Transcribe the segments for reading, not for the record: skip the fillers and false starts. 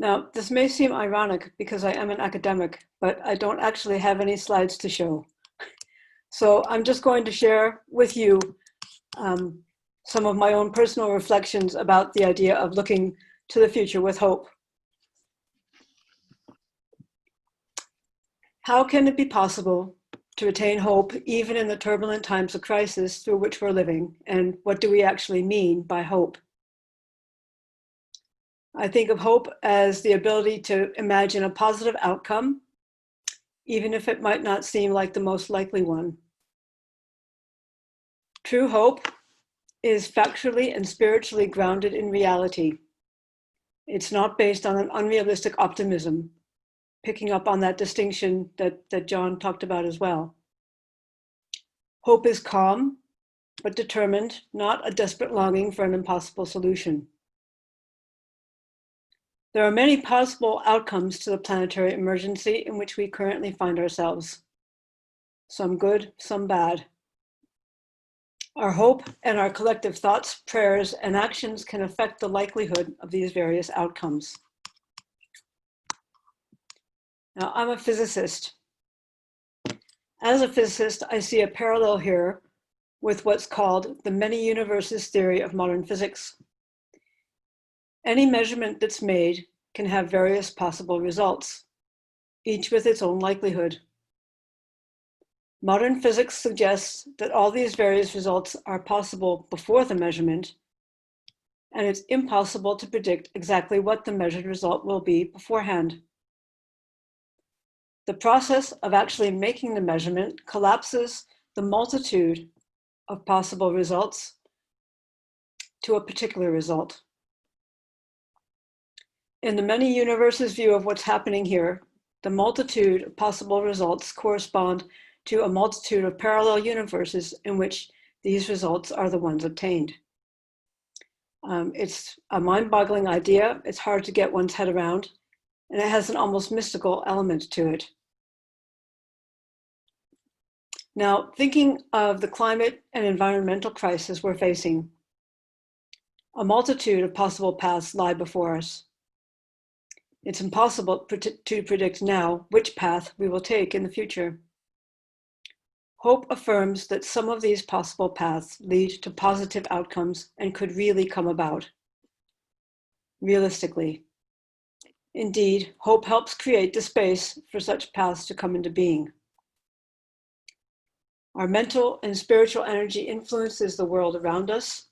Now, this may seem ironic because I am an academic, but I don't actually have any slides to show. So I'm just going to share with you some of my own personal reflections about the idea of looking to the future with hope. How can it be possible to retain hope even in the turbulent times of crisis through which we're living? And what do we actually mean by hope? I think of hope as the ability to imagine a positive outcome, even if it might not seem like the most likely one. True hope is factually and spiritually grounded in reality. It's not based on an unrealistic optimism, picking up on that distinction that John talked about as well. Hope is calm, but determined, not a desperate longing for an impossible solution. There are many possible outcomes to the planetary emergency in which we currently find ourselves. Some good, some bad. Our hope and our collective thoughts, prayers, and actions can affect the likelihood of these various outcomes. Now, I'm a physicist. As a physicist, I see a parallel here with what's called the many universes theory of modern physics. Any measurement that's made can have various possible results, each with its own likelihood. Modern physics suggests that all these various results are possible before the measurement, and it's impossible to predict exactly what the measured result will be beforehand. The process of actually making the measurement collapses the multitude of possible results to a particular result. In the many universes view of what's happening here, the multitude of possible results correspond to a multitude of parallel universes in which these results are the ones obtained. It's a mind-boggling idea. It's hard to get one's head around, and it has an almost mystical element to it. Now, thinking of the climate and environmental crisis we're facing, a multitude of possible paths lie before us. It's impossible to predict now which path we will take in the future. Hope affirms that some of these possible paths lead to positive outcomes and could really come about, realistically. Indeed, hope helps create the space for such paths to come into being. Our mental and spiritual energy influences the world around us,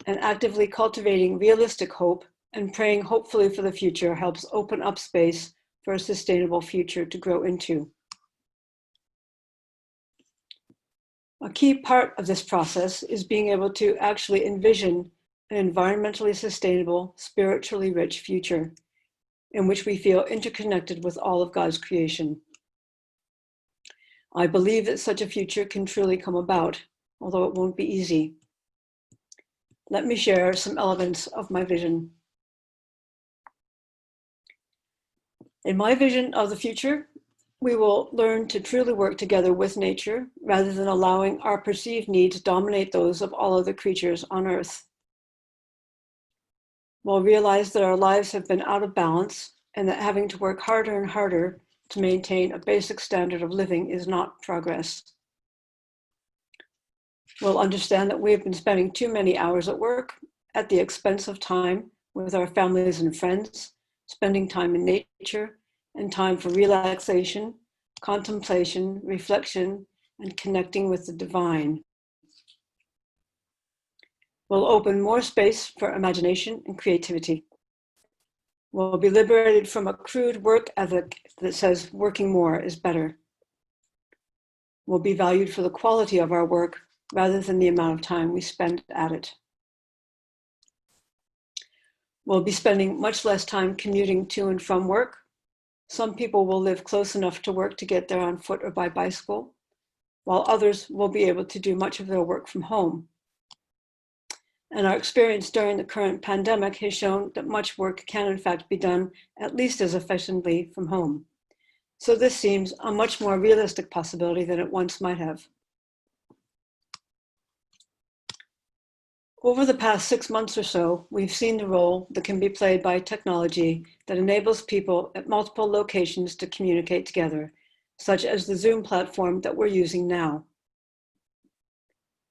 and actively cultivating realistic hope and praying hopefully for the future helps open up space for a sustainable future to grow into. A key part of this process is being able to actually envision an environmentally sustainable, spiritually rich future in which we feel interconnected with all of God's creation. I believe that such a future can truly come about, although it won't be easy. Let me share some elements of my vision. In my vision of the future, we will learn to truly work together with nature rather than allowing our perceived needs to dominate those of all other creatures on Earth. We'll realize that our lives have been out of balance and that having to work harder and harder to maintain a basic standard of living is not progress. We'll understand that we've been spending too many hours at work at the expense of time with our families and friends, spending time in nature, and time for relaxation, contemplation, reflection, and connecting with the divine. We'll open more space for imagination and creativity. We'll be liberated from a crude work ethic that says working more is better. We'll be valued for the quality of our work rather than the amount of time we spend at it. We'll be spending much less time commuting to and from work. Some people will live close enough to work to get there on foot or by bicycle, while others will be able to do much of their work from home. And our experience during the current pandemic has shown that much work can in fact be done at least as efficiently from home. So this seems a much more realistic possibility than it once might have. Over the past 6 months or so, we've seen the role that can be played by technology that enables people at multiple locations to communicate together, such as the Zoom platform that we're using now.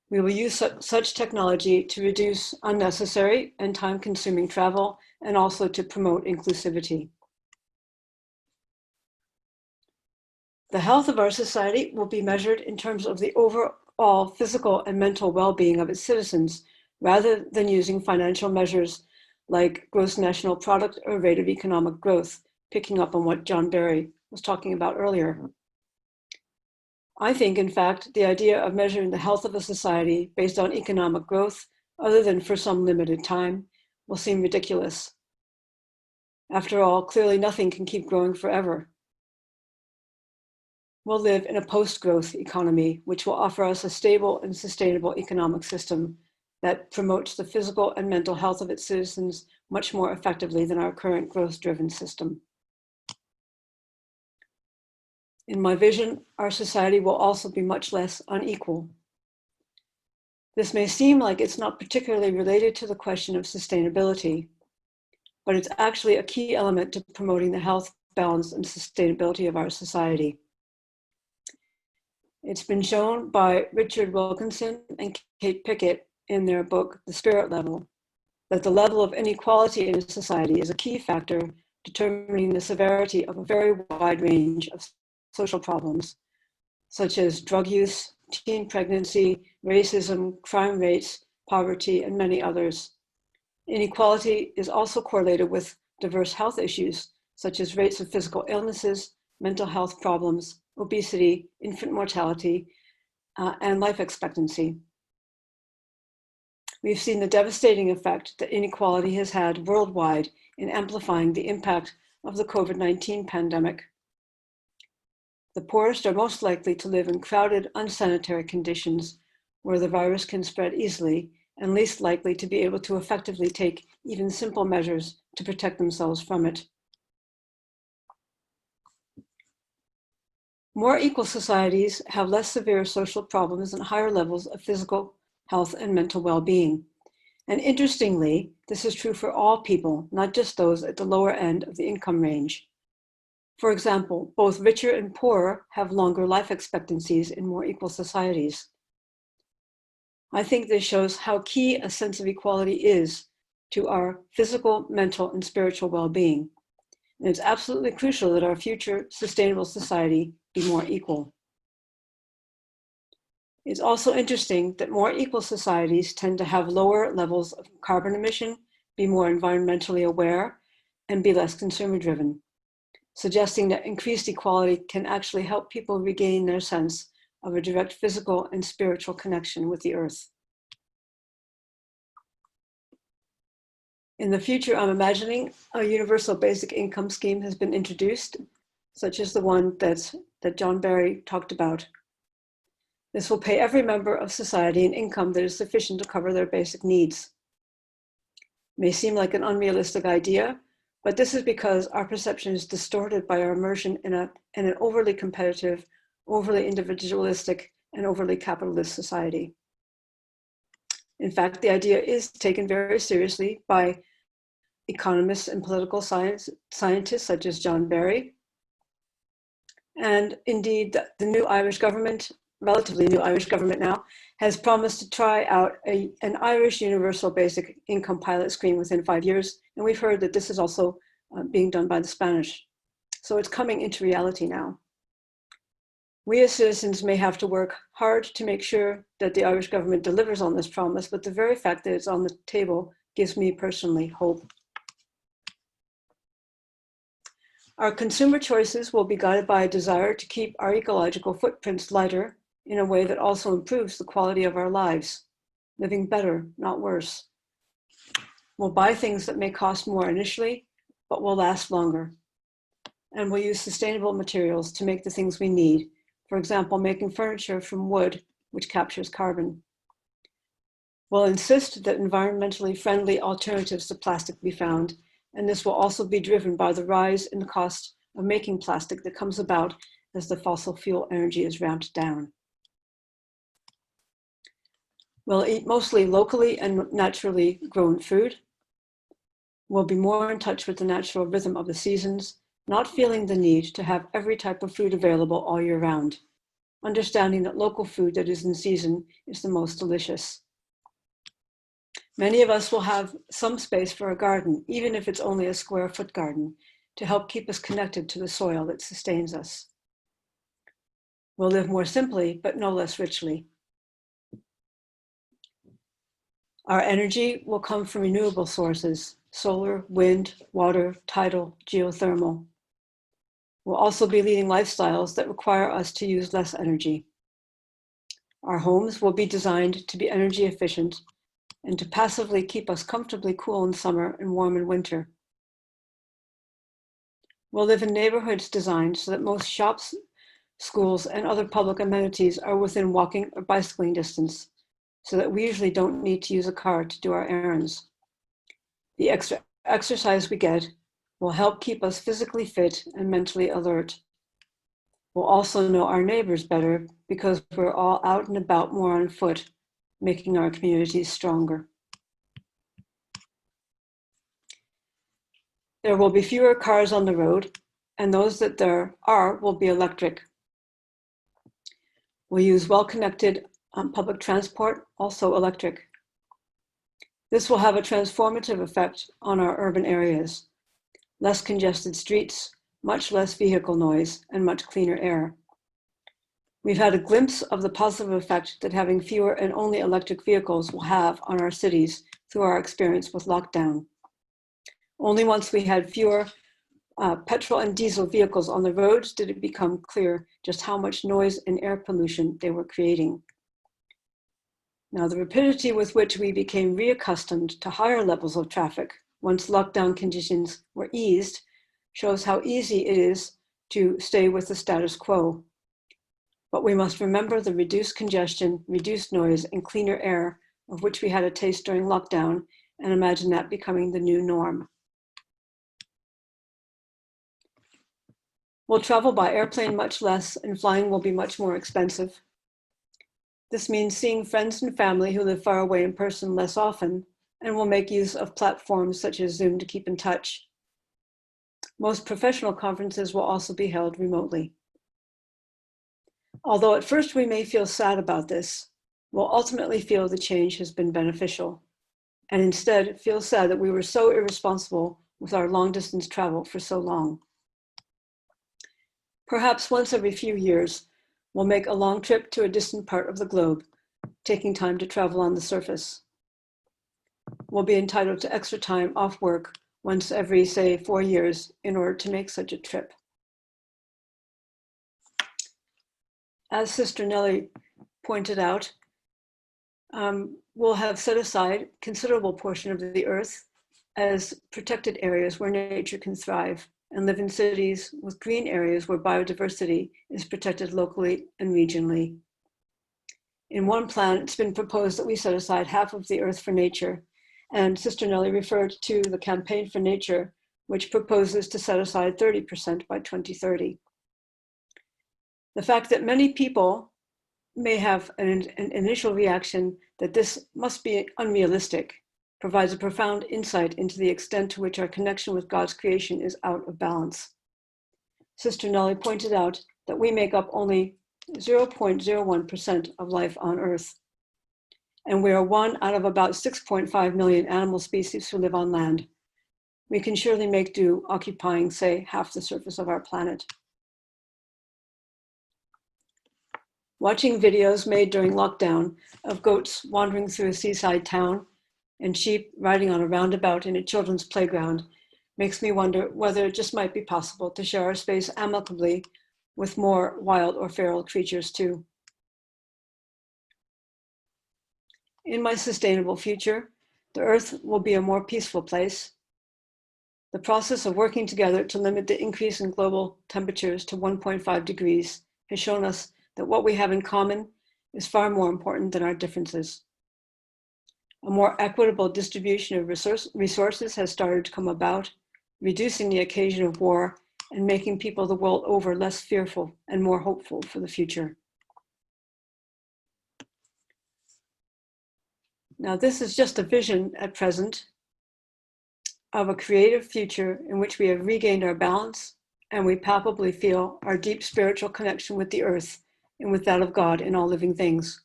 We will use such technology to reduce unnecessary and time-consuming travel and also to promote inclusivity. The health of our society will be measured in terms of the overall physical and mental well-being of its citizens, rather than using financial measures like gross national product or rate of economic growth, picking up on what John Barry was talking about earlier. I think, in fact, the idea of measuring the health of a society based on economic growth, other than for some limited time, will seem ridiculous. After all, clearly nothing can keep growing forever. We'll live in a post-growth economy, which will offer us a stable and sustainable economic system that promotes the physical and mental health of its citizens much more effectively than our current growth-driven system. In my vision, our society will also be much less unequal. This may seem like it's not particularly related to the question of sustainability, but it's actually a key element to promoting the health, balance, and sustainability of our society. It's been shown by Richard Wilkinson and Kate Pickett in their book, The Spirit Level, that the level of inequality in a society is a key factor determining the severity of a very wide range of social problems, such as drug use, teen pregnancy, racism, crime rates, poverty, and many others. Inequality is also correlated with diverse health issues, such as rates of physical illnesses, mental health problems, obesity, infant mortality, and life expectancy. We've seen the devastating effect that inequality has had worldwide in amplifying the impact of the COVID-19 pandemic. The poorest are most likely to live in crowded, unsanitary conditions where the virus can spread easily and least likely to be able to effectively take even simple measures to protect themselves from it. More equal societies have less severe social problems and higher levels of physical health and mental well-being. And interestingly, this is true for all people, not just those at the lower end of the income range. For example, both richer and poorer have longer life expectancies in more equal societies. I think this shows how key a sense of equality is to our physical, mental, and spiritual well-being. And it's absolutely crucial that our future sustainable society be more equal. It's also interesting that more equal societies tend to have lower levels of carbon emission, be more environmentally aware, and be less consumer-driven, suggesting that increased equality can actually help people regain their sense of a direct physical and spiritual connection with the earth. In the future, I'm imagining a universal basic income scheme has been introduced, such as the one that John Barry talked about. This will pay every member of society an income that is sufficient to cover their basic needs. It may seem like an unrealistic idea, but this is because our perception is distorted by our immersion in an overly competitive, overly individualistic, and overly capitalist society. In fact, the idea is taken very seriously by economists and political scientists such as John Barry. And indeed, the new Irish government, relatively new Irish government now, has promised to try out an Irish universal basic income pilot scheme within 5 years. And we've heard that this is also being done by the Spanish. So it's coming into reality now. We as citizens may have to work hard to make sure that the Irish government delivers on this promise, but the very fact that it's on the table gives me personally hope. Our consumer choices will be guided by a desire to keep our ecological footprints lighter in a way that also improves the quality of our lives, living better, not worse. We'll buy things that may cost more initially, but will last longer. And we'll use sustainable materials to make the things we need. For example, making furniture from wood, which captures carbon. We'll insist that environmentally friendly alternatives to plastic be found, and this will also be driven by the rise in the cost of making plastic that comes about as the fossil fuel energy is ramped down. We'll eat mostly locally and naturally grown food. We'll be more in touch with the natural rhythm of the seasons, not feeling the need to have every type of food available all year round, understanding that local food that is in season is the most delicious. Many of us will have some space for a garden, even if it's only a square foot garden, to help keep us connected to the soil that sustains us. We'll live more simply, but no less richly. Our energy will come from renewable sources: solar, wind, water, tidal, geothermal. We'll also be leading lifestyles that require us to use less energy. Our homes will be designed to be energy efficient and to passively keep us comfortably cool in summer and warm in winter. We'll live in neighborhoods designed so that most shops, schools, and other public amenities are within walking or bicycling distance, so that we usually don't need to use a car to do our errands. The extra exercise we get will help keep us physically fit and mentally alert. We'll also know our neighbors better because we're all out and about more on foot, making our communities stronger. There will be fewer cars on the road, and those that there are will be electric. We'll use well-connected public transport, also electric. This will have a transformative effect on our urban areas. Less congested streets, much less vehicle noise, and much cleaner air. We've had a glimpse of the positive effect that having fewer and only electric vehicles will have on our cities through our experience with lockdown. Only once we had fewer petrol and diesel vehicles on the roads did it become clear just how much noise and air pollution they were creating. Now, the rapidity with which we became reaccustomed to higher levels of traffic once lockdown conditions were eased shows how easy it is to stay with the status quo. But we must remember the reduced congestion, reduced noise, and cleaner air of which we had a taste during lockdown, and imagine that becoming the new norm. We'll travel by airplane much less, and flying will be much more expensive. This means seeing friends and family who live far away in person less often, and will make use of platforms such as Zoom to keep in touch. Most professional conferences will also be held remotely. Although at first we may feel sad about this, we'll ultimately feel the change has been beneficial, and instead feel sad that we were so irresponsible with our long-distance travel for so long. Perhaps once every few years, we'll make a long trip to a distant part of the globe, taking time to travel on the surface. We'll be entitled to extra time off work once every, say, 4 years in order to make such a trip. As Sister Nellie pointed out, we'll have set aside considerable portion of the earth as protected areas where nature can thrive, and live in cities with green areas where biodiversity is protected locally and regionally. In one plan, it's been proposed that we set aside half of the earth for nature, and Sister Nellie referred to the Campaign for Nature, which proposes to set aside 30% by 2030. The fact that many people may have an initial reaction that this must be unrealistic provides a profound insight into the extent to which our connection with God's creation is out of balance. Sister Nellie pointed out that we make up only 0.01% of life on Earth, and we are one out of about 6.5 million animal species who live on land. We can surely make do occupying, say, half the surface of our planet. Watching videos made during lockdown of goats wandering through a seaside town and sheep riding on a roundabout in a children's playground makes me wonder whether it just might be possible to share our space amicably with more wild or feral creatures too. In my sustainable future, the Earth will be a more peaceful place. The process of working together to limit the increase in global temperatures to 1.5 degrees has shown us that what we have in common is far more important than our differences. A more equitable distribution of resources has started to come about, reducing the occasion of war and making people the world over less fearful and more hopeful for the future. Now, this is just a vision at present of a creative future in which we have regained our balance and we palpably feel our deep spiritual connection with the earth and with that of God in all living things.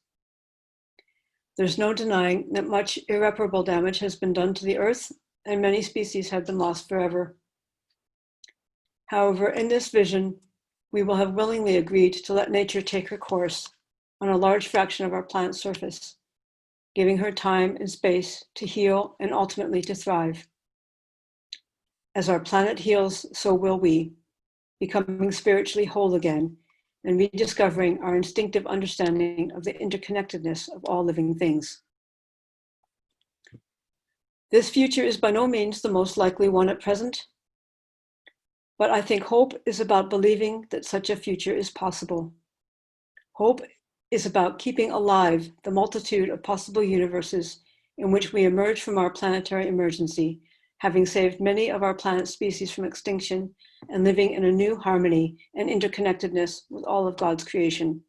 There's no denying that much irreparable damage has been done to the earth and many species have been lost forever. However, in this vision, we will have willingly agreed to let nature take her course on a large fraction of our planet's surface, giving her time and space to heal and ultimately to thrive. As our planet heals, so will we, becoming spiritually whole again and rediscovering our instinctive understanding of the interconnectedness of all living things. This future is by no means the most likely one at present, but I think hope is about believing that such a future is possible. Hope is about keeping alive the multitude of possible universes in which we emerge from our planetary emergency, having saved many of our planet's species from extinction and living in a new harmony and interconnectedness with all of God's creation.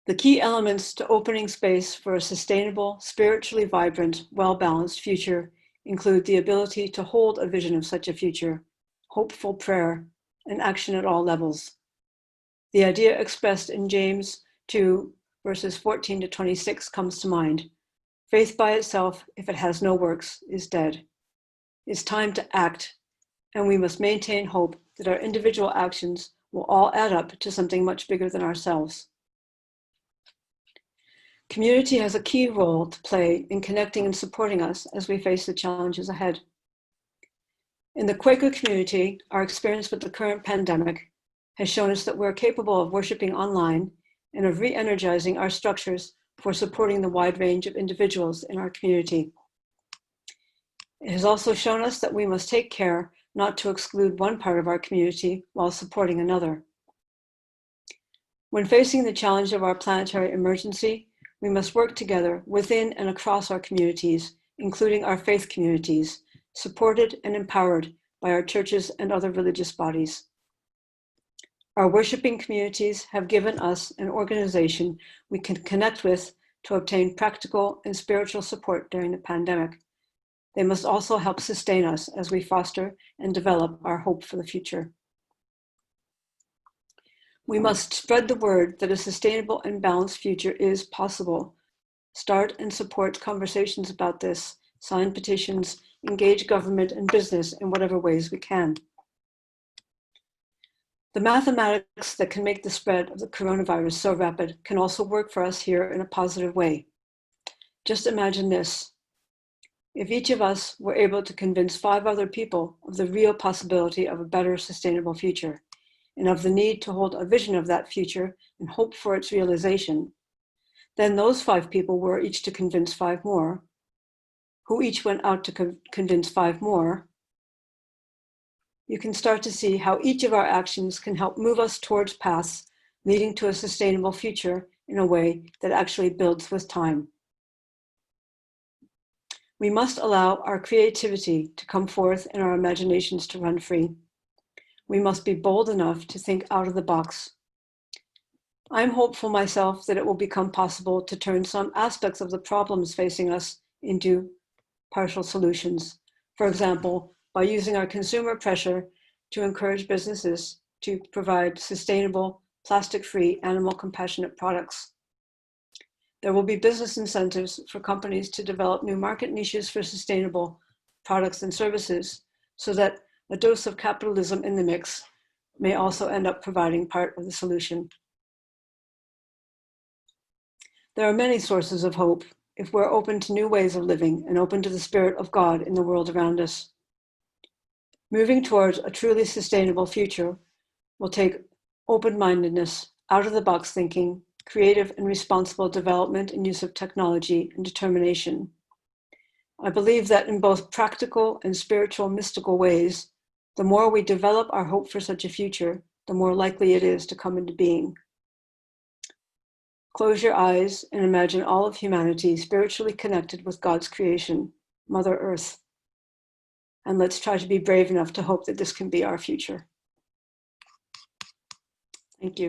The key elements to opening space for a sustainable, spiritually vibrant, well-balanced future include the ability to hold a vision of such a future, hopeful prayer, and action at all levels. The idea expressed in James 2, verses 14 to 26 comes to mind. Faith by itself, if it has no works, is dead. It's time to act, and we must maintain hope that our individual actions will all add up to something much bigger than ourselves. Community has a key role to play in connecting and supporting us as we face the challenges ahead. In the Quaker community, our experience with the current pandemic has shown us that we're capable of worshiping online and of re-energizing our structures for supporting the wide range of individuals in our community. It has also shown us that we must take care not to exclude one part of our community while supporting another. When facing the challenge of our planetary emergency, we must work together within and across our communities, including our faith communities, supported and empowered by our churches and other religious bodies. Our worshiping communities have given us an organization we can connect with to obtain practical and spiritual support during the pandemic. They must also help sustain us as we foster and develop our hope for the future. We must spread the word that a sustainable and balanced future is possible. Start and support conversations about this, sign petitions, engage government and business in whatever ways we can. The mathematics that can make the spread of the coronavirus so rapid can also work for us here in a positive way. Just imagine this. If each of us were able to convince 5 other people of the real possibility of a better sustainable future and of the need to hold a vision of that future and hope for its realization, then those 5 people were each to convince 5 more, who each went out to convince 5 more, you can start to see how each of our actions can help move us towards paths leading to a sustainable future in a way that actually builds with time. We must allow our creativity to come forth and our imaginations to run free. We must be bold enough to think out of the box. I'm hopeful myself that it will become possible to turn some aspects of the problems facing us into partial solutions. For example, by using our consumer pressure to encourage businesses to provide sustainable, plastic-free, animal compassionate products. There will be business incentives for companies to develop new market niches for sustainable products and services so that a dose of capitalism in the mix may also end up providing part of the solution. There are many sources of hope if we're open to new ways of living and open to the Spirit of God in the world around us. Moving towards a truly sustainable future will take open-mindedness, out-of-the-box thinking, creative and responsible development and use of technology, and determination. I believe that in both practical and spiritual mystical ways, the more we develop our hope for such a future, the more likely it is to come into being. Close your eyes and imagine all of humanity spiritually connected with God's creation, Mother Earth. And let's try to be brave enough to hope that this can be our future. Thank you.